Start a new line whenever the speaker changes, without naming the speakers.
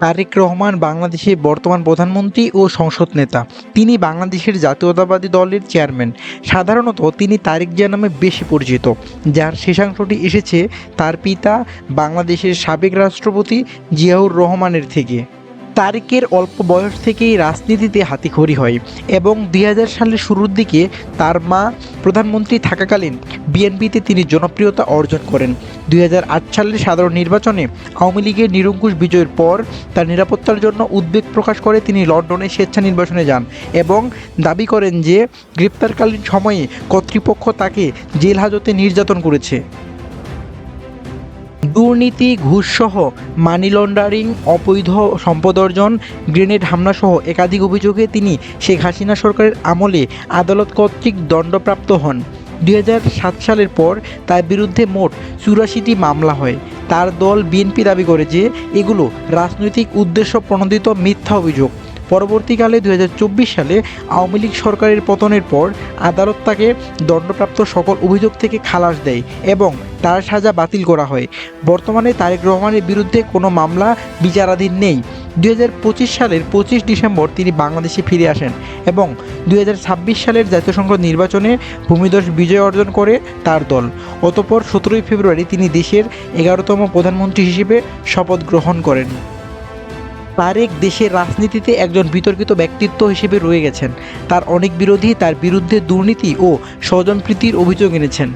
তারেক রহমান বাংলাদেশের বর্তমান প্রধানমন্ত্রী ও সংসদ নেতা। তিনি বাংলাদেশের জাতীয়তাবাদী দলের চেয়ারম্যান। সাধারণত তিনি তারেক জিয়া নামে বেশি পরিচিত, যার শেষাংশটি এসেছে তার পিতা বাংলাদেশের সাবেক রাষ্ট্রপতি জিয়াউর রহমানের থেকে। তারেকের অল্প বয়স থেকেই রাজনীতিতে হাতেখড়ি হয় এবং ২০০০ সালের শুরুর দিকে তার মা প্রধানমন্ত্রী থাকাকালীন বিএনপিতে তিনি জনপ্রিয়তা অর্জন করেন। ২০০৮ সালের সাধারণ নির্বাচনে আওয়ামী লীগের নিরঙ্কুশ বিজয়ের পর তার নিরাপত্তার জন্য উদ্বেগ প্রকাশ করে তিনি লন্ডনে স্বেচ্ছা নির্বাসনে যান এবং দাবি করেন যে গ্রেপ্তারকালীন সময়ে কর্তৃপক্ষ তাকে জেল হাজতে নির্যাতন করেছে। দুর্নীতি, ঘুষসহ মানি লন্ডারিং, অবৈধ সম্পদ অর্জন, গ্রেনেড হামলাসহ একাধিক অভিযোগে তিনি শেখ হাসিনা সরকারের আমলে আদালত কর্তৃক দণ্ডপ্রাপ্ত হন। ২০০৭ সালের পর তার বিরুদ্ধে মোট ৮৪টি মামলা হয়। তার দল বিএনপি দাবি করে যে এগুলো রাজনৈতিক উদ্দেশ্য প্রণোদিত মিথ্যা অভিযোগ। পরবর্তীকালে ২০২৪ সালে আওয়ামী লীগ সরকারের পতনের পর আদালত তাকে দণ্ডপ্রাপ্ত সকল অভিযোগ থেকে খালাস দেয় এবং তার সাজা বাতিল করা হয়। বর্তমানে তারেক রহমানের বিরুদ্ধে কোনো মামলা বিচারাধীন নেই। ২০২৫ সালের ২৫ ডিসেম্বর তিনি বাংলাদেশে ফিরে আসেন এবং ২০২৬ সালের জাতীয় সংসদ নির্বাচনে ভূমিধস বিজয় অর্জন করে তার দল। অতঃপর ১৭ই ফেব্রুয়ারি তিনি দেশের ১১তম প্রধানমন্ত্রী হিসেবে শপথ গ্রহণ করেন। তারেক দেশের রাজনীতিতে একজন বিতর্কিত ব্যক্তিত্ব হিসেবে রয়ে গেছেন। তার অনেক বিরোধী তার বিরুদ্ধে দুর্নীতি ও স্বজনপ্রীতির অভিযোগ এনেছেন।